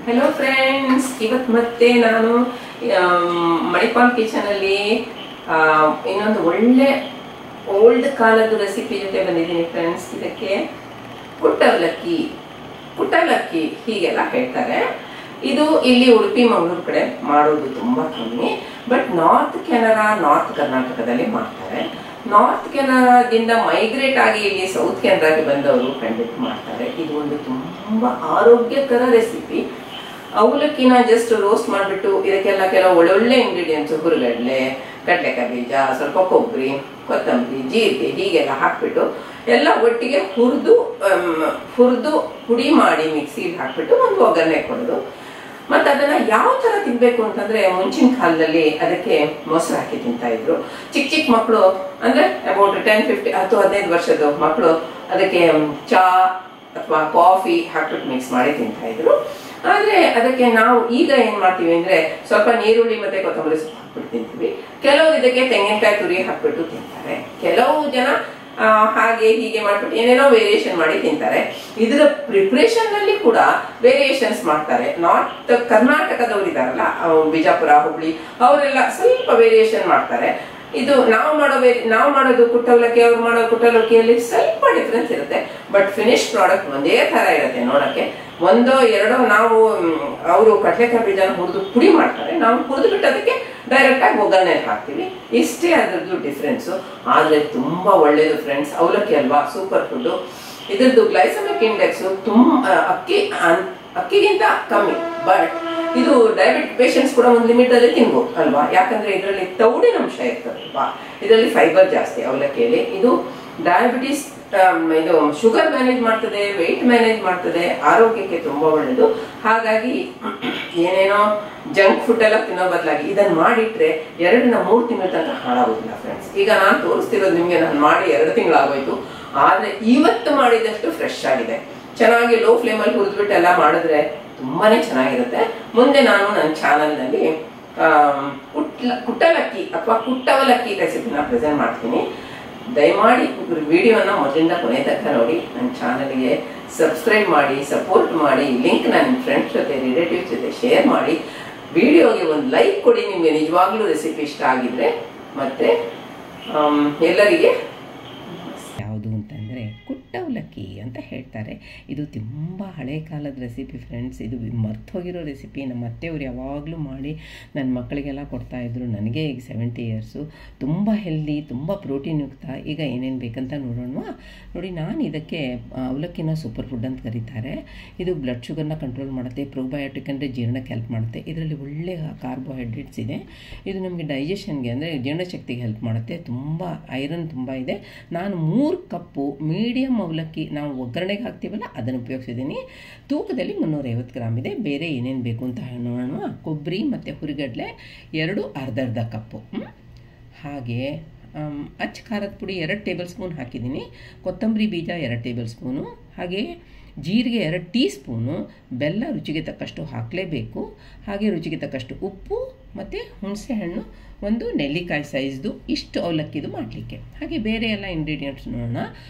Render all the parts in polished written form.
Hello friends ಇವತ್ತು ಮತ್ತೆ ನಾನು ಮಣಿಪಾಲ್ ಕಿಚನ್ ಅಲ್ಲಿ ಇನ್ನೊಂದು ಒಳ್ಳೆ ಓಲ್ಡ್ ಕಾಲದ ರೆಸಿಪಿ ಜೊತೆ ಬಂದಿದ್ದೀನಿ ಫ್ರೆಂಡ್ಸ್. ಇದಕ್ಕೆ ಕುಟ್ಟಲಕ್ಕಿ ಹೀಗೆಲ್ಲ ಹೇಳ್ತಾರೆ. ಇದು ಇಲ್ಲಿ ಉಡುಪಿ ಮಂಗಳೂರು ಕಡೆ ಮಾಡೋದು ತುಂಬಾ ಕಮ್ಮಿ, ಬಟ್ ನಾರ್ತ್ ಕರ್ನಾಟಕದಲ್ಲಿ ಮಾಡ್ತಾರೆ. ನಾರ್ತ್ ಕೆನರಾದಿಂದ ಮೈಗ್ರೇಟ್ ಆಗಿ ಇಲ್ಲಿ ಸೌತ್ ಕೆನರಾಗೆ ಬಂದವರು ಖಂಡಿತ ಮಾಡ್ತಾರೆ. ಇದು ಒಂದು ತುಂಬಾ ಆರೋಗ್ಯಕರ ರೆಸಿಪಿ. ಅವಲಕ್ಕಿನ ಜಸ್ಟ್ ರೋಸ್ಟ್ ಮಾಡಿಬಿಟ್ಟು ಇದಕ್ಕೆಲ್ಲ ಕೆಲವು ಒಳ್ಳೊಳ್ಳೆ ಇಂಗ್ರೀಡಿಯೆಂಟ್ಸ್, ಹುರುಗಡ್ಲೆ, ಕಡಲೆಕಾಯಿ ಬೀಜ, ಸ್ವಲ್ಪ ಕೊಬ್ಬರಿ, ಕೊತ್ತಂಬರಿ, ಜೀರಿಗೆ ಹೀಗೆಲ್ಲ ಹಾಕ್ಬಿಟ್ಟು ಎಲ್ಲ ಒಟ್ಟಿಗೆ ಹುರಿದು ಪುಡಿ ಮಾಡಿ ಮಿಕ್ಸಿಗೆ ಹಾಕ್ಬಿಟ್ಟು ಒಂದು ಒಗ್ಗರಣೆ ಕೊಡೋದು. ಮತ್ತೆ ಅದನ್ನ ಯಾವ ತರ ತಿನ್ಬೇಕು ಅಂತಂದ್ರೆ, ಮುಂಚಿನ ಕಾಲದಲ್ಲಿ ಅದಕ್ಕೆ ಮೊಸರು ಹಾಕಿ ತಿಂತಾ ಇದ್ರು. ಚಿಕ್ಕ ಮಕ್ಕಳು ಅಂದ್ರೆ ಅಬೌಟ್ 10-15 ವರ್ಷದ ಮಕ್ಕಳು ಅದಕ್ಕೆ ಚಾ ಅಥವಾ ಕಾಫಿ ಹಾಕ್ಬಿಟ್ಟು ಮಿಕ್ಸ್ ಮಾಡಿ ತಿಂತಾ ಇದ್ರು. ಆದ್ರೆ ಅದಕ್ಕೆ ನಾವು ಈಗ ಏನ್ ಮಾಡ್ತೀವಿ ಅಂದ್ರೆ, ಸ್ವಲ್ಪ ನೀರುಳ್ಳಿ ಮತ್ತೆ ಕೊತ್ತಂಬರಿ ಸೊಪ್ಪು ಹಾಕ್ಬಿಟ್ಟು ತಿಂತೀವಿ. ಕೆಲವರು ಇದಕ್ಕೆ ತೆಂಗಿನಕಾಯಿ ತುರಿ ಹಾಕ್ಬಿಟ್ಟು ತಿಂತಾರೆ. ಕೆಲವು ಜನ ಹಾಗೆ ಹೀಗೆ ಮಾಡ್ಬಿಟ್ಟು ಏನೇನೋ ವೇರಿಯೇಷನ್ ಮಾಡಿ ತಿಂತಾರೆ. ಇದರ ಪ್ರಿಪರೇಷನ್ ನಲ್ಲಿ ಕೂಡ ವೇರಿಯೇಷನ್ಸ್ ಮಾಡ್ತಾರೆ. ನಾರ್ತ್ ಕರ್ನಾಟಕದವರು ಇದಾರಲ್ಲ, ಬಿಜಾಪುರ, ಹುಬ್ಳಿ, ಅವರೆಲ್ಲ ಸ್ವಲ್ಪ ವೇರಿಯೇಷನ್ ಮಾಡ್ತಾರೆ. ಇದು ನಾವು ಮಾಡೋದು ಕುಟ್ಟವಲಕ್ಕಿ, ಅವ್ರು ಮಾಡೋ ಕುಟ್ಟವಲಕ್ಕಿಯಲ್ಲಿ ಸ್ವಲ್ಪ ಡಿಫ್ರೆನ್ಸ್ ಇರುತ್ತೆ, ಬಟ್ ಫಿನಿಶ್ ಪ್ರಾಡಕ್ಟ್ ಒಂದೇ ತರ ಇರುತ್ತೆ ನೋಡಕ್ಕೆ. ಒಂದೋ ಎರಡೋ ನಾವು ಅವರು ಕಡಲೆಕಾಯಿ ಬೀಜನ ಹುರಿದು ಪುಡಿ ಮಾಡ್ತಾರೆ, ನಾವು ಹುರಿದು ಬಿಟ್ಟು ಅದಕ್ಕೆ ಡೈರೆಕ್ಟ್ ಆಗಿ ಒಗ್ಗರಣೆ ಹಾಕ್ತೀವಿ. ಇಷ್ಟೇ ಅದರದ್ದು ಡಿಫ್ರೆನ್ಸ್. ಆದ್ರೆ ತುಂಬಾ ಒಳ್ಳೇದು ಫ್ರೆಂಡ್ಸ್. ಅವಲಕ್ಕಿ ಅಲ್ವಾ, ಸೂಪರ್ ಫುಡ್. ಇದ್ರದ್ದು ಗ್ಲೈಸಮಿಕ್ ಇಂಡೆಕ್ಸ್ ಅಕ್ಕಿಗಿಂತ ಕಮ್ಮಿ, ಬಟ್ ಇದು ಡಯಾಬಿಟಿಕ್ ಪೇಷಂಟ್ಸ್ ಕೂಡ ಒಂದು ಲಿಮಿಟ್ ಅಲ್ಲಿ ತಿನ್ಬೋದು ಅಲ್ವಾ. ಯಾಕಂದ್ರೆ ಇದರಲ್ಲಿ ತೌಡಿನ ಅಂಶ ಇರ್ತದಲ್ವಾ, ಇದರಲ್ಲಿ ಫೈಬರ್ ಜಾಸ್ತಿ ಅವಲಕ್ಕಿಯಲ್ಲಿ. ಇದು ಡಯಾಬಿಟಿಸ್, ಇದು ಶುಗರ್ ಮ್ಯಾನೇಜ್ ಮಾಡ್ತದೆ, ವೆಯ್ಟ್ ಮ್ಯಾನೇಜ್ ಮಾಡ್ತದೆ, ಆರೋಗ್ಯಕ್ಕೆ ತುಂಬಾ ಒಳ್ಳೇದು. ಹಾಗಾಗಿ ಏನೇನೋ ಜಂಕ್ ಫುಡ್ ಎಲ್ಲ ತಿನ್ನೋ ಬದಲಾಗಿ ಇದನ್ನ ಮಾಡಿಟ್ರೆ 2-3 ತಿಂಗಳ ತನಕ ಹಾಳಾಗೋದಿಲ್ಲ ಫ್ರೆಂಡ್ಸ್. ಈಗ ನಾನು ತೋರಿಸ್ತಿರೋದು ನಿಮ್ಗೆ ನಾನು ಮಾಡಿ 2 ತಿಂಗಳಾಗೋಯ್ತು, ಆದ್ರೆ ಇವತ್ತು ಮಾಡಿದಷ್ಟು ಫ್ರೆಶ್ ಆಗಿದೆ. ಚೆನ್ನಾಗಿ ಲೋ ಫ್ಲೇಮಲ್ಲಿ ಹುರಿದ್ಬಿಟ್ಟು ಎಲ್ಲ ಮಾಡಿದ್ರೆ ತುಂಬಾನೇ ಚೆನ್ನಾಗಿರುತ್ತೆ. ಮುಂದೆ ನಾನು ನನ್ನ ಚಾನಲ್ ನಲ್ಲಿ ಕುಟ್ಟಲಕ್ಕಿ ಅಥವಾ ಕುಟ್ಟವಲಕ್ಕಿ ರೆಸಿಪಿನ ಪ್ರೆಸೆಂಟ್ ಮಾಡ್ತೀನಿ. ದಯಮಾಡಿ ವಿಡಿಯೋನ ಮೊದಲಿಂದ ಕೊನೆ ತನಕ ನೋಡಿ. ನನ್ನ ಚಾನಲ್ಗೆ ಸಬ್ಸ್ಕ್ರೈಬ್ ಮಾಡಿ, ಸಪೋರ್ಟ್ ಮಾಡಿ. ಲಿಂಕ್ ನನ್ನ ಫ್ರೆಂಡ್ಸ್ ಜೊತೆ, ರಿಲೇಟಿವ್ಸ್ ಜೊತೆ ಶೇರ್ ಮಾಡಿ. ವಿಡಿಯೋಗೆ ಒಂದು ಲೈಕ್ ಕೊಡಿ ನಿಮಗೆ ನಿಜವಾಗ್ಲೂ ರೆಸಿಪಿ ಇಷ್ಟ ಆಗಿದ್ರೆ. ಮತ್ತೆ ಎಲ್ಲರಿಗೆ ಯಾವುದು ಅಂತಂದರೆ ಕುಟ್ಟವಲಕ್ಕಿ ಅಂತ ಹೇಳ್ತಾರೆ. ಇದು ತುಂಬ ಹಳೆ ಕಾಲದ ರೆಸಿಪಿ ಫ್ರೆಂಡ್ಸ್. ಇದು ಮರ್ತೋಗಿರೋ ರೆಸಿಪಿ. ನಮ್ಮ ಅತ್ತೆಯವರು ಯಾವಾಗಲೂ ಮಾಡಿ ನನ್ನ ಮಕ್ಕಳಿಗೆಲ್ಲ ಕೊಡ್ತಾಯಿದ್ರು. ನನಗೆ ಈಗ 70 ಇಯರ್ಸು. ತುಂಬ ಹೆಲ್ದಿ, ತುಂಬ ಪ್ರೋಟೀನ್ ಯುಕ್ತ. ಈಗ ಏನೇನು ಬೇಕಂತ ನೋಡೋಣವಾ. ನೋಡಿ, ನಾನು ಇದಕ್ಕೆ ಅವಲಕ್ಕಿನ ಸೂಪರ್ ಫುಡ್ ಅಂತ ಕರೀತಾರೆ. ಇದು ಬ್ಲಡ್ ಶುಗರ್ನ ಕಂಟ್ರೋಲ್ ಮಾಡುತ್ತೆ, ಪ್ರೋಬಯೋಟಿಕ್ ಅಂದರೆ ಜೀರ್ಣಕ್ಕೆ ಹೆಲ್ಪ್ ಮಾಡುತ್ತೆ. ಇದರಲ್ಲಿ ಒಳ್ಳೆ ಕಾರ್ಬೋಹೈಡ್ರೇಟ್ಸ್ ಇದೆ. ಇದು ನಮಗೆ ಡೈಜೆಷನ್ಗೆ ಅಂದರೆ ಜೀರ್ಣಶಕ್ತಿಗೆ ಹೆಲ್ಪ್ ಮಾಡುತ್ತೆ. ತುಂಬ ಐರನ್ ತುಂಬ ಇದೆ. ನಾನು 3 ಕಪ್ಪು ಮೀಡಿಯಮ್ ಅವಲಕ್ಕಿ ನಾವು ಒಗ್ಗರಣೆಗೆ ಹಾಕ್ತೀವಲ್ಲ ಅದನ್ನು ಉಪಯೋಗಿಸಿದ್ದೀನಿ. ತೂಕದಲ್ಲಿ 350 ಗ್ರಾಮ್ ಇದೆ. ಬೇರೆ ಏನೇನು ಬೇಕು ಅಂತ ನೋಡೋಣ. ಕೊಬ್ಬರಿ ಮತ್ತು ಹುರಿಗಡಲೆ 2 ಅರ್ಧ ಕಪ್ಪು. ಹಾಗೆ ಅಚ್ಚ ಖಾರದ ಪುಡಿ 2 ಟೇಬಲ್ ಸ್ಪೂನ್ ಹಾಕಿದ್ದೀನಿ. ಕೊತ್ತಂಬರಿ ಬೀಜ 2 ಟೇಬಲ್ ಸ್ಪೂನು. ಹಾಗೆ ಜೀರಿಗೆ 2 ಟೀ ಸ್ಪೂನು. ಬೆಲ್ಲ ರುಚಿಗೆ ತಕ್ಕಷ್ಟು ಹಾಕಲೇಬೇಕು. ಹಾಗೆ ರುಚಿಗೆ ತಕ್ಕಷ್ಟು ಉಪ್ಪು ಮತ್ತು ಹುಣಸೆಹಣ್ಣು, 1 ನೆಲ್ಲಿಕಾಯಿ ಸೈಜ್ದು. ಇಷ್ಟು ಅವಲಕ್ಕಿದು ಮಾಡಲಿಕ್ಕೆ. ಹಾಗೆ ಬೇರೆ ಎಲ್ಲ ಇಂಗ್ರೀಡಿಯೆಂಟ್ಸ್ ನೋಡೋಣ.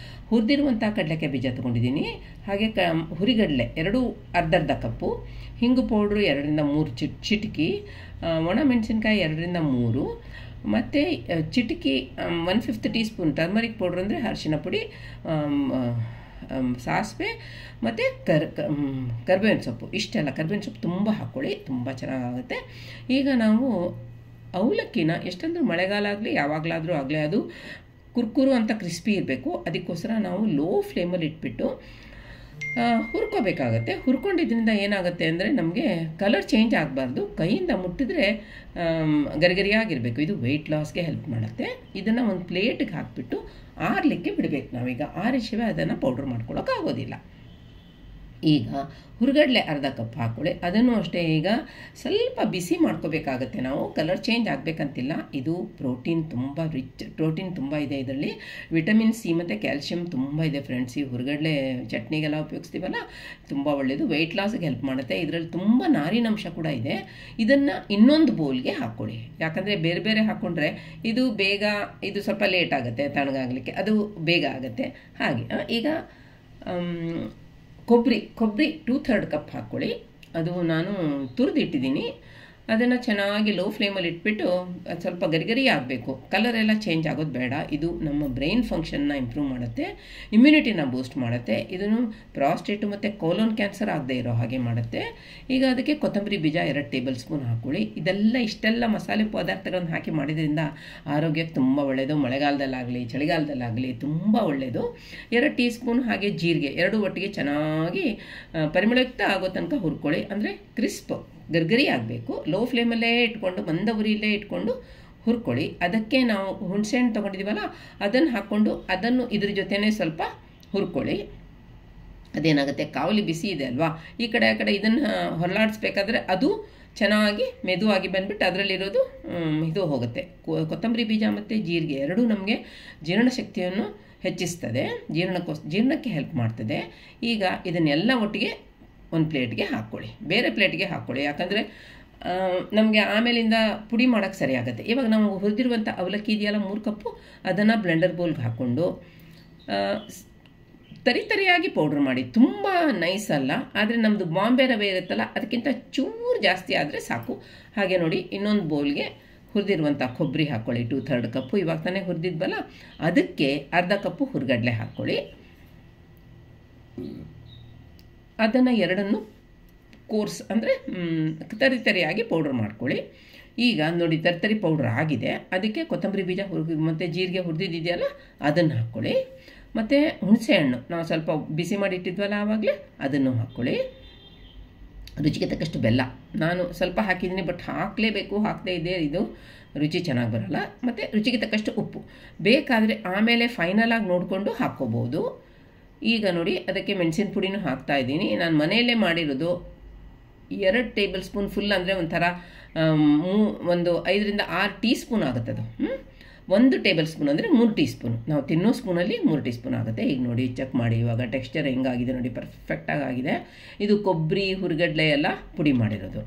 ಹುರಿದಿರುವಂಥ ಕಡಲೆಕಾಯಿ ಬೀಜ ತೊಗೊಂಡಿದ್ದೀನಿ. ಹಾಗೆ ಹುರಿಗಡಲೆ 2 ಅರ್ಧ ಕಪ್ಪು. ಹಿಂಗು ಪೌಡ್ರು 2-3 ಚಿಟಿಕಿ. ಒಣಮೆಣಸಿನ್ಕಾಯಿ 2-3. ಮತ್ತು ಚಿಟಿಕಿ 1/5 ಟೀ ಸ್ಪೂನ್ ಟರ್ಮರಿಕ್ ಪೌಡ್ರ್ ಅಂದರೆ ಅರಿಶಿನ ಪುಡಿ, ಸಾಸಿವೆ ಮತ್ತು ಕರ್ಬೇವಿನ ಸೊಪ್ಪು. ಇಷ್ಟೆಲ್ಲ ಕರ್ಬೇವಿನ ಸೊಪ್ಪು ತುಂಬ ಹಾಕ್ಕೊಳ್ಳಿ, ತುಂಬ ಚೆನ್ನಾಗಾಗುತ್ತೆ. ಈಗ ನಾವು ಅವಲಕ್ಕಿನ ಎಷ್ಟಂದ್ರೂ ಮಳೆಗಾಲ ಆಗಲಿ ಯಾವಾಗಲಾದರೂ ಆಗಲಿ ಅದು ಕುರ್ಕುರು ಅಂತ ಕ್ರಿಸ್ಪಿ ಇರಬೇಕು. ಅದಕ್ಕೋಸ್ಕರ ನಾವು ಲೋ ಫ್ಲೇಮಲ್ಲಿ ಇಟ್ಬಿಟ್ಟು ಹುರ್ಕೋಬೇಕಾಗತ್ತೆ. ಹುರ್ಕೊಂಡಿದ್ರಿಂದ ಏನಾಗುತ್ತೆ ಅಂದರೆ ನಮಗೆ ಕಲರ್ ಚೇಂಜ್ ಆಗಬಾರ್ದು. ಕೈಯಿಂದ ಮುಟ್ಟಿದ್ರೆ ಗರಿಗರಿಯಾಗಿರಬೇಕು. ಇದು ವೆಯ್ಟ್ ಲಾಸ್ಗೆ ಹೆಲ್ಪ್ ಮಾಡುತ್ತೆ. ಇದನ್ನು ಒಂದು ಪ್ಲೇಟಿಗೆ ಹಾಕಿಬಿಟ್ಟು ಆರಲಿಕ್ಕೆ ಬಿಡಬೇಕು. ನಾವೀಗ ಆರಿಸಿವೆ ಅದನ್ನು ಪೌಡ್ರ್ ಮಾಡ್ಕೊಳ್ಳೋಕ್ಕಾಗೋದಿಲ್ಲ. ಈಗ ಹುರುಗಡ್ಲೆ ಅರ್ಧ ಕಪ್ ಹಾಕ್ಕೊಳ್ಳಿ. ಅದನ್ನು ಅಷ್ಟೇ ಈಗ ಸ್ವಲ್ಪ ಬಿಸಿ ಮಾಡ್ಕೋಬೇಕಾಗತ್ತೆ ನಾವು. ಕಲರ್ ಚೇಂಜ್ ಆಗಬೇಕಂತಿಲ್ಲ. ಇದು ಪ್ರೋಟೀನ್ ತುಂಬ ಪ್ರೋಟೀನ್ ತುಂಬ ಇದೆ ಇದರಲ್ಲಿ. ವಿಟಮಿನ್ ಸಿ ಮತ್ತು ಕ್ಯಾಲ್ಶಿಯಂ ತುಂಬ ಇದೆ ಫ್ರೆಂಡ್ಸ್. ಈ ಹುರುಗಡ್ಲೆ ಚಟ್ನಿಗೆಲ್ಲ ಉಪಯೋಗಿಸ್ತೀವಲ್ಲ, ತುಂಬ ಒಳ್ಳೆಯದು. ವೆಯ್ಟ್ ಲಾಸ್ಗೆ ಹೆಲ್ಪ್ ಮಾಡುತ್ತೆ. ಇದರಲ್ಲಿ ತುಂಬ ನಾರಿನಂಶ ಕೂಡ ಇದೆ. ಇದನ್ನು ಇನ್ನೊಂದು ಬೌಲ್ಗೆ ಹಾಕ್ಕೊಳ್ಳಿ. ಯಾಕಂದರೆ ಬೇರೆ ಬೇರೆ ಹಾಕ್ಕೊಂಡ್ರೆ ಇದು ಸ್ವಲ್ಪ ಲೇಟ್ ಆಗುತ್ತೆ ತಣ್ಣಗಾಗಲಿಕ್ಕೆ, ಅದು ಬೇಗ ಆಗುತ್ತೆ. ಹಾಗೆ ಈಗ ಕೊಬ್ಬರಿ 2/3 ಕಪ್ ಹಾಕ್ಕೊಳ್ಳಿ. ಅದು ನಾನು ತುರಿದಿಟ್ಟಿದ್ದೀನಿ. ಅದನ್ನು ಚೆನ್ನಾಗಿ ಲೋ ಫ್ಲೇಮಲ್ಲಿ ಇಟ್ಬಿಟ್ಟು ಅದು ಸ್ವಲ್ಪ ಗರಿಗರಿ ಆಗಬೇಕು, ಕಲರ್ ಎಲ್ಲ ಚೇಂಜ್ ಆಗೋದು ಬೇಡ. ಇದು ನಮ್ಮ ಬ್ರೈನ್ ಫಂಕ್ಷನ್ನ ಇಂಪ್ರೂವ್ ಮಾಡುತ್ತೆ, ಇಮ್ಯುನಿಟಿನ ಬೂಸ್ಟ್ ಮಾಡುತ್ತೆ. ಇದನ್ನು ಪ್ರಾಸ್ಟೇಟು ಮತ್ತು ಕೋಲೋನ್ ಕ್ಯಾನ್ಸರ್ ಆಗದೆ ಇರೋ ಹಾಗೆ ಮಾಡುತ್ತೆ. ಈಗ ಅದಕ್ಕೆ ಕೊತ್ತಂಬರಿ ಬೀಜ 2 ಟೇಬಲ್ ಸ್ಪೂನ್ ಹಾಕ್ಕೊಳ್ಳಿ. ಇಷ್ಟೆಲ್ಲ ಮಸಾಲೆ ಪದಾರ್ಥಗಳನ್ನು ಹಾಕಿ ಮಾಡಿದ್ರಿಂದ ಆರೋಗ್ಯಕ್ಕೆ ತುಂಬ ಒಳ್ಳೆಯದು. ಮಳೆಗಾಲದಲ್ಲಾಗಲಿ ಚಳಿಗಾಲದಲ್ಲಾಗಲಿ ತುಂಬ ಒಳ್ಳೆಯದು. 2 ಟೀ ಸ್ಪೂನ್ ಹಾಗೆ ಜೀರಿಗೆ, 2 ಒಟ್ಟಿಗೆ ಚೆನ್ನಾಗಿ ಪರಿಮಳಯುಕ್ತ ಆಗೋ ತನಕ ಹುರ್ಕೊಳ್ಳಿ. ಅಂದರೆ ಕ್ರಿಸ್ಪ್ ಗರ್ಗರಿ ಆಗಬೇಕು. ಲೋ ಫ್ಲೇಮಲ್ಲೇ ಇಟ್ಕೊಂಡು ಮಂದ ಉರಿಯಲ್ಲೇ ಇಟ್ಕೊಂಡು ಹುರ್ಕೊಳ್ಳಿ. ಅದಕ್ಕೆ ನಾವು ಹುಣಸೆಹಣ್ಣು ತೊಗೊಂಡಿದ್ದೀವಲ್ಲ ಅದನ್ನು ಹಾಕ್ಕೊಂಡು ಅದನ್ನು ಇದ್ರ ಜೊತೆನೇ ಸ್ವಲ್ಪ ಹುರ್ಕೊಳ್ಳಿ. ಅದೇನಾಗುತ್ತೆ, ಕಾವಲಿ ಬಿಸಿ ಇದೆ ಅಲ್ವಾ, ಈ ಕಡೆ ಆ ಕಡೆ ಇದನ್ನು ಹೊರಲಾಡಿಸ್ಬೇಕಾದ್ರೆ ಅದು ಚೆನ್ನಾಗಿ ಮೆದುವಾಗಿ ಬಂದುಬಿಟ್ಟು ಅದರಲ್ಲಿರೋದು ಇದು ಹೋಗುತ್ತೆ. ಕೊತ್ತಂಬರಿ ಬೀಜ ಮತ್ತು ಜೀರಿಗೆ ಎರಡೂ ನಮಗೆ ಜೀರ್ಣಶಕ್ತಿಯನ್ನು ಹೆಚ್ಚಿಸ್ತದೆ, ಜೀರ್ಣಕ್ಕೆ ಹೆಲ್ಪ್ ಮಾಡ್ತದೆ. ಈಗ ಇದನ್ನೆಲ್ಲ ಒಟ್ಟಿಗೆ ಒಂದು ಪ್ಲೇಟ್ಗೆ ಹಾಕ್ಕೊಳ್ಳಿ, ಬೇರೆ ಪ್ಲೇಟ್ಗೆ ಹಾಕ್ಕೊಳ್ಳಿ. ಯಾಕಂದರೆ ನಮಗೆ ಆಮೇಲಿಂದ ಪುಡಿ ಮಾಡೋಕ್ಕೆ ಸರಿ ಆಗುತ್ತೆ. ಇವಾಗ ನಾವು ಹುರಿದಿರುವಂಥ ಅವಲಕ್ಕಿ ಇದೆಯಲ್ಲ 3 ಕಪ್ಪು, ಅದನ್ನು ಬ್ಲೆಂಡರ್ ಬೌಲ್ಗೆ ಹಾಕ್ಕೊಂಡು ತರಿಯಾಗಿ ಪೌಡ್ರ್ ಮಾಡಿ. ತುಂಬ ನೈಸ್ ಅಲ್ಲ, ಆದರೆ ನಮ್ಮದು ಬಾಂಬೆ ರವೆ ಇರುತ್ತಲ್ಲ ಅದಕ್ಕಿಂತ ಚೂರು ಜಾಸ್ತಿ ಆದರೆ ಸಾಕು. ಹಾಗೆ ನೋಡಿ, ಇನ್ನೊಂದು ಬೌಲ್ಗೆ ಹುರಿದಿರುವಂಥ ಕೊಬ್ಬರಿ ಹಾಕ್ಕೊಳ್ಳಿ, 2/3 ಕಪ್ಪು. ಇವಾಗ ತಾನೇ ಹುರಿದಿದ್ವಲ್ಲ ಅದಕ್ಕೆ ಅರ್ಧ ಕಪ್ಪು ಹುರ್ಗಡ್ಲೆ ಹಾಕ್ಕೊಳ್ಳಿ. ಅದನ್ನು ಎರಡನ್ನು ಕೋರ್ಸ್ ಅಂದರೆ ತರಿಯಾಗಿ ಪೌಡ್ರ್ ಮಾಡ್ಕೊಳ್ಳಿ. ಈಗ ನೋಡಿ ತರಿ ಪೌಡ್ರ್ ಆಗಿದೆ. ಅದಕ್ಕೆ ಕೊತ್ತಂಬರಿ ಬೀಜ ಮತ್ತು ಜೀರಿಗೆ ಹುರಿದಿದೆಯಲ್ಲ ಅದನ್ನು ಹಾಕ್ಕೊಳ್ಳಿ. ಮತ್ತು ಹುಣಸೆಹಣ್ಣು ನಾವು ಸ್ವಲ್ಪ ಬಿಸಿ ಮಾಡಿ ಇಟ್ಟಿದ್ವಲ್ಲ ಆವಾಗಲೇ ಅದನ್ನು ಹಾಕ್ಕೊಳ್ಳಿ. ರುಚಿಗೆ ತಕ್ಕಷ್ಟು ಬೆಲ್ಲ ನಾನು ಸ್ವಲ್ಪ ಹಾಕಿದ್ದೀನಿ, ಬಟ್ ಹಾಕಲೇಬೇಕು, ಹಾಕದೇ ಇದೆ ಇದು ರುಚಿ ಚೆನ್ನಾಗಿ ಬರೋಲ್ಲ. ಮತ್ತು ರುಚಿಗೆ ತಕ್ಕಷ್ಟು ಉಪ್ಪು ಬೇಕಾದರೆ ಆಮೇಲೆ ಫೈನಲಾಗಿ ನೋಡಿಕೊಂಡು ಹಾಕ್ಕೋಬೋದು. ಈಗ ನೋಡಿ ಅದಕ್ಕೆ ಮೆಣಸಿನ ಪುಡಿನೂ ಹಾಕ್ತಾಯಿದ್ದೀನಿ. ನಾನು ಮನೆಯಲ್ಲೇ ಮಾಡಿರೋದು 2 ಟೇಬಲ್ ಸ್ಪೂನ್ ಫುಲ್, ಅಂದರೆ ಒಂಥರ ಒಂದು 5ರಿಂದ 6 ಟೀ ಸ್ಪೂನ್ ಆಗುತ್ತೆ ಅದು. 1 ಟೇಬಲ್ ಸ್ಪೂನ್ ಅಂದರೆ 3 ಟೀ ಸ್ಪೂನ್, ನಾವು ತಿನ್ನೋ ಸ್ಪೂನಲ್ಲಿ 3 ಟೀ ಸ್ಪೂನ್ ಆಗುತ್ತೆ. ಈಗ ನೋಡಿ ಚೆಕ್ ಮಾಡಿ, ಇವಾಗ ಟೆಕ್ಸ್ಚರ್ ಹೆಂಗಾಗಿದೆ ನೋಡಿ, ಪರ್ಫೆಕ್ಟಾಗಿ ಆಗಿದೆ. ಇದು ಕೊಬ್ಬರಿ ಹುರಿಗಡ್ಲೆ ಎಲ್ಲ ಪುಡಿ ಮಾಡಿರೋದು.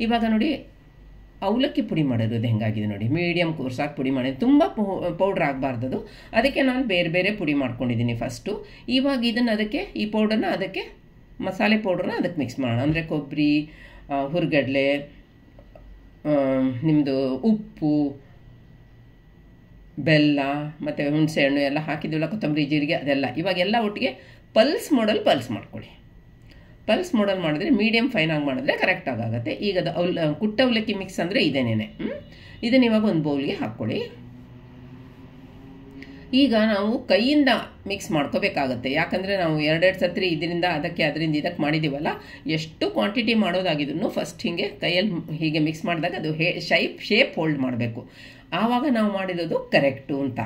ಇವಾಗ ನೋಡಿ ಅವಲಕ್ಕಿ ಪುಡಿ ಮಾಡಿರೋದು ಹೆಂಗಾಗಿದೆ ನೋಡಿ, ಮೀಡಿಯಮ್ ಕೋರ್ಸಾಗಿ ಪುಡಿ ಮಾಡಿದ್ದು, ತುಂಬ ಪೌಡ್ರ್ ಆಗಬಾರ್ದದು. ಅದಕ್ಕೆ ನಾನು ಬೇರೆ ಬೇರೆ ಪುಡಿ ಮಾಡ್ಕೊಂಡಿದ್ದೀನಿ ಫಸ್ಟು. ಇವಾಗ ಇದನ್ನು ಅದಕ್ಕೆ ಈ ಪೌಡ್ರನ್ನ ಅದಕ್ಕೆ ಮಸಾಲೆ ಪೌಡ್ರನ್ನ ಅದಕ್ಕೆ ಮಿಕ್ಸ್ ಮಾಡೋಣ. ಅಂದರೆ ಕೊಬ್ಬರಿ, ಹುರಿಗಡ್ಲೆ, ನಿಮ್ಮದು ಉಪ್ಪು, ಬೆಲ್ಲ ಮತ್ತು ಹುಣಸೆಹಣ್ಣು ಎಲ್ಲ ಹಾಕಿದ್ವಲ್ಲ, ಕೊತ್ತಂಬರಿ ಜೀರಿಗೆ ಅದೆಲ್ಲ ಇವಾಗೆಲ್ಲ ಒಟ್ಟಿಗೆ ಪಲ್ಸ್ ಮಾಡ್ಕೊಳ್ಳಿ. ಪಲ್ಸ್ ಮೋಡಲ್ ಮಾಡಿದ್ರೆ ಮೀಡಿಯಮ್ ಫೈನಾಗಿ ಮಾಡಿದ್ರೆ ಕರೆಕ್ಟಾಗಿ ಆಗುತ್ತೆ. ಈಗ ಅದು ಕುಟ್ಟ ಅವಲಕ್ಕಿ ಮಿಕ್ಸ್ ಅಂದರೆ ಇದೇನೇನೆ. ಇದನ್ನು ಇವಾಗ ಒಂದು ಬೌಲ್ಗೆ ಹಾಕ್ಕೊಳ್ಳಿ. ಈಗ ನಾವು ಕೈಯಿಂದ ಮಿಕ್ಸ್ ಮಾಡ್ಕೋಬೇಕಾಗತ್ತೆ, ಯಾಕಂದರೆ ನಾವು 2 ಸತ್ರಿ ಇದರಿಂದ ಅದರಿಂದ ಇದಕ್ಕೆ ಮಾಡಿದ್ದೀವಲ್ಲ, ಎಷ್ಟು ಕ್ವಾಂಟಿಟಿ ಮಾಡೋದಾಗಿದ್ರು ಫಸ್ಟ್ ಹೀಗೆ ಕೈಯಲ್ಲಿ ಹೀಗೆ ಮಿಕ್ಸ್ ಮಾಡಿದಾಗ ಅದು ಶೇಪ್ ಹೋಲ್ಡ್ ಮಾಡಬೇಕು. ಆವಾಗ ನಾವು ಮಾಡಿರೋದು ಕರೆಕ್ಟು ಅಂತ.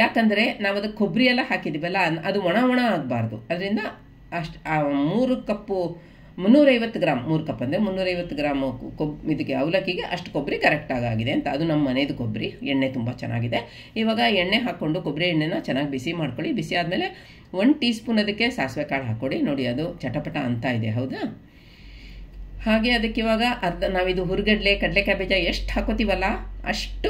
ಯಾಕಂದರೆ ನಾವು ಅದಕ್ಕೆ ಕೊಬ್ಬರಿ ಎಲ್ಲ ಹಾಕಿದ್ದೀವಲ್ಲ, ಅದು ಒಣ ಆಗಬಾರ್ದು. ಅದರಿಂದ 3 ಕಪ್ಪು 350 ಗ್ರಾಮ್, 3 ಕಪ್ ಅಂದರೆ 350 ಗ್ರಾಮ್ ಇದಕ್ಕೆ ಅವಲಕ್ಕಿಗೆ ಅಷ್ಟು ಕೊಬ್ಬರಿ ಕರೆಕ್ಟಾಗಿ ಆಗಿದೆ ಅಂತ. ಅದು ನಮ್ಮ ಮನೆಯದು ಕೊಬ್ಬರಿ, ಎಣ್ಣೆ ತುಂಬ ಚೆನ್ನಾಗಿದೆ. ಇವಾಗ ಎಣ್ಣೆ ಹಾಕ್ಕೊಂಡು ಕೊಬ್ಬರಿ ಎಣ್ಣೆನ ಚೆನ್ನಾಗಿ ಬಿಸಿ ಮಾಡ್ಕೊಳ್ಳಿ. ಬಿಸಿ ಆದಮೇಲೆ 1 ಟೀ ಸ್ಪೂನ್ ಅದಕ್ಕೆ ಸಾಸಿವೆ ಕಾಳು ಹಾಕ್ಕೊಡಿ. ನೋಡಿ ಅದು ಚಟಪಟ ಅಂತ ಇದೆ, ಹೌದಾ? ಹಾಗೆ ಅದಕ್ಕೆ ಇವಾಗ ನಾವಿದು ಹುರಿಗಡ್ಲೆ, ಕಡಲೆಕಾಯಿ ಬೀಜ ಎಷ್ಟು ಹಾಕೋತೀವಲ್ಲ ಅಷ್ಟು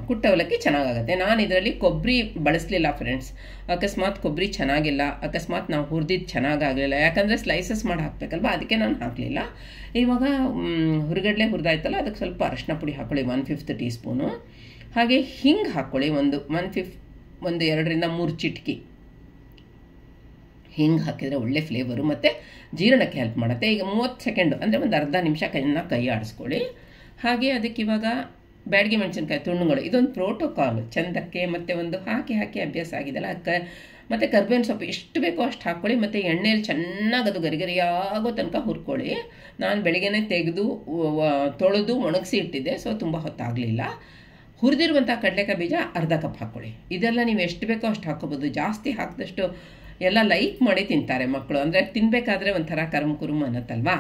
ಕುಟ್ಟ ಅವಲಕ್ಕಿ ಚೆನ್ನಾಗಾಗುತ್ತೆ. ನಾನು ಇದರಲ್ಲಿ ಕೊಬ್ಬರಿ ಬಳಸಲಿಲ್ಲ ಫ್ರೆಂಡ್ಸ್. ಅಕಸ್ಮಾತ್ ಕೊಬ್ಬರಿ ಚೆನ್ನಾಗಿಲ್ಲ, ಅಕಸ್ಮಾತ್ ನಾವು ಹುರಿದಿದ್ದು ಚೆನ್ನಾಗಾಗಲಿಲ್ಲ, ಯಾಕಂದರೆ ಸ್ಲೈಸಸ್ ಮಾಡಿ ಹಾಕಬೇಕಲ್ವ, ಅದಕ್ಕೆ ನಾನು ಹಾಕಲಿಲ್ಲ. ಇವಾಗ ಹುರಿಗಡ್ಲೆ ಹುರಿದಾಯ್ತಲ್ಲ, ಅದಕ್ಕೆ ಸ್ವಲ್ಪ ಅರಶಿನ ಪುಡಿ ಹಾಕ್ಕೊಳ್ಳಿ, 1/5 ಟೀ ಸ್ಪೂನು. ಹಾಗೆ ಹಿಂಗೆ ಹಾಕ್ಕೊಳ್ಳಿ, ಒಂದು 2ರಿಂದ 3 ಚಿಟಕಿ ಹಿಂಗೆ ಹಾಕಿದರೆ ಒಳ್ಳೆ ಫ್ಲೇವರು ಮತ್ತು ಜೀರ್ಣಕ್ಕೆ ಹೆಲ್ಪ್ ಮಾಡುತ್ತೆ. ಈಗ 30 ಸೆಕೆಂಡು ಅಂದರೆ ಒಂದು ಅರ್ಧ ನಿಮಿಷ ಕೈ ಆಡಿಸ್ಕೊಳ್ಳಿ. ಹಾಗೆ ಅದಕ್ಕೆ ಇವಾಗ ಬ್ಯಾಡಗಿ ಮೆಣಸಿನ್ಕಾಯಿ ತುಂಡುಗಳು, ಇದೊಂದು ಪ್ರೋಟೋಕಾಲ್ ಚೆಂದಕ್ಕೆ, ಮತ್ತು ಒಂದು ಹಾಕಿ ಅಭ್ಯಾಸ ಆಗಿದೆಲ್ಲ. ಮತ್ತು ಕರ್ಬೇವಿನ ಸೊಪ್ಪು ಎಷ್ಟು ಬೇಕೋ ಅಷ್ಟು ಹಾಕ್ಕೊಳ್ಳಿ. ಮತ್ತು ಎಣ್ಣೆಯಲ್ಲಿ ಚೆನ್ನಾಗಿ ಅದು ಗರಿಗರಿಯಾಗೋ ತನಕ ಹುರ್ಕೊಳ್ಳಿ. ನಾನು ಬೆಳಿಗ್ಗೆನೇ ತೆಗೆದು ತೊಳೆದು ಒಣಗಿಸಿ ಇಟ್ಟಿದ್ದೆ, ಸೊ ತುಂಬ ಹೊತ್ತಾಗಲಿಲ್ಲ. ಹುರಿದಿರುವಂಥ ಕಡಲೆಕಾಯಿ ಬೀಜ ಅರ್ಧ ಕಪ್ ಹಾಕ್ಕೊಳ್ಳಿ. ಇದೆಲ್ಲ ನೀವು ಎಷ್ಟು ಬೇಕೋ ಅಷ್ಟು ಹಾಕ್ಕೋಬೋದು. ಜಾಸ್ತಿ ಹಾಕಿದಷ್ಟು ಎಲ್ಲ ಲೈಕ್ ಮಾಡಿ ತಿಂತಾರೆ ಮಕ್ಕಳು, ಅಂದರೆ ತಿನ್ನಬೇಕಾದ್ರೆ ಒಂಥರ ಕುರುಮ್ ಅನ್ನತ್ತಲ್ವಾ,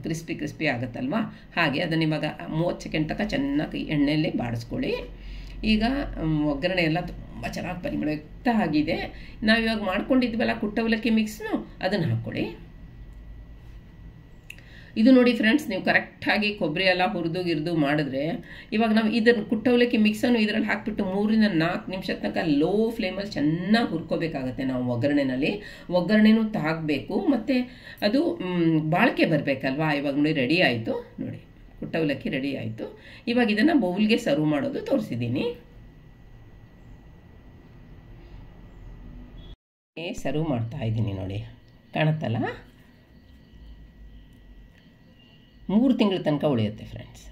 ಕ್ರಿಸ್ಪಿ ಆಗುತ್ತಲ್ವಾ. ಹಾಗೆ ಅದನ್ನು ಇವಾಗ 30 ಸೆಕೆಂಡ್ ತನಕ ಚೆನ್ನಾಗಿ ಎಣ್ಣೆಯಲ್ಲಿ ಬಾಡಿಸ್ಕೊಳ್ಳಿ. ಈಗ ಒಗ್ಗರಣೆ ಎಲ್ಲ ತುಂಬ ಚೆನ್ನಾಗಿ ಪರಿಮಳಯುಕ್ತ ಆಗಿದೆ. ನಾವಿವಾಗ ಮಾಡ್ಕೊಂಡಿದ್ವಲ್ಲ ಕುಟ್ಟ ಅವಲಕ್ಕಿ ಮಿಕ್ಸ್ನು, ಅದನ್ನು ಹಾಕ್ಕೊಳ್ಳಿ. ಇದು ನೋಡಿ ಫ್ರೆಂಡ್ಸ್, ನೀವು ಕರೆಕ್ಟಾಗಿ ಕೊಬ್ಬರಿ ಎಲ್ಲ ಹುರಿದು ಮಾಡಿದ್ರೆ, ಇವಾಗ ನಾವು ಇದನ್ನು ಕುಟ್ಟವಲಕ್ಕಿ ಮಿಕ್ಸನ್ನು ಇದರಲ್ಲಿ ಹಾಕಿಬಿಟ್ಟು 3 ರಿಂದ 4 ನಿಮಿಷದ ತನಕ ಲೋ ಫ್ಲೇಮಲ್ಲಿ ಚೆನ್ನಾಗಿ ಹುರ್ಕೋಬೇಕಾಗತ್ತೆ. ನಾವು ಒಗ್ಗರಣೆನೂ ತಾಗಬೇಕು, ಮತ್ತು ಅದು ಬಾಳಿಕೆ ಬರಬೇಕಲ್ವಾ. ಇವಾಗ ನೋಡಿ ರೆಡಿ ಆಯಿತು, ನೋಡಿ ಕುಟ್ಟವಲಕ್ಕಿ ರೆಡಿ ಆಯಿತು. ಇವಾಗ ಇದನ್ನು ಬೌಲ್ಗೆ ಸರ್ವ್ ಮಾಡೋದು ತೋರಿಸಿದ್ದೀನಿ. ಸರ್ವ್ ಮಾಡ್ತಾ ಇದ್ದೀನಿ ನೋಡಿ, ಕಾಣುತ್ತಲ್ಲ. 3 ತಿಂಗಳ ತನಕ ಉಳಿಯುತ್ತೆ ಫ್ರೆಂಡ್ಸ್.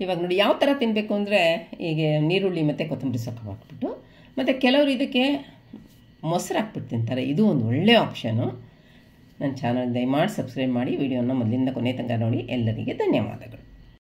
ಇವಾಗ ನೋಡಿ ಯಾವ ಥರ ತಿನ್ನಬೇಕು ಅಂದರೆ, ಈಗ ನೀರುಳ್ಳಿ ಮತ್ತು ಕೊತ್ತಂಬರಿ ಸೊಪ್ಪು ಹಾಕ್ಬಿಟ್ಟು, ಮತ್ತು ಕೆಲವರು ಇದಕ್ಕೆ ಮೊಸರು ಹಾಕ್ಬಿಟ್ಟು ತಿಂತಾರೆ. ಇದು ಒಂದು ಒಳ್ಳೆಯ ಆಪ್ಷನು. ನನ್ನ ಚಾನಲ್ ದಯಮಾಡಿ ಸಬ್ಸ್ಕ್ರೈಬ್ ಮಾಡಿ, ವಿಡಿಯೋನ ಮೊದಲಿಂದ ಕೊನೆ ತನಕ ನೋಡಿ. ಎಲ್ಲರಿಗೆ ಧನ್ಯವಾದಗಳು.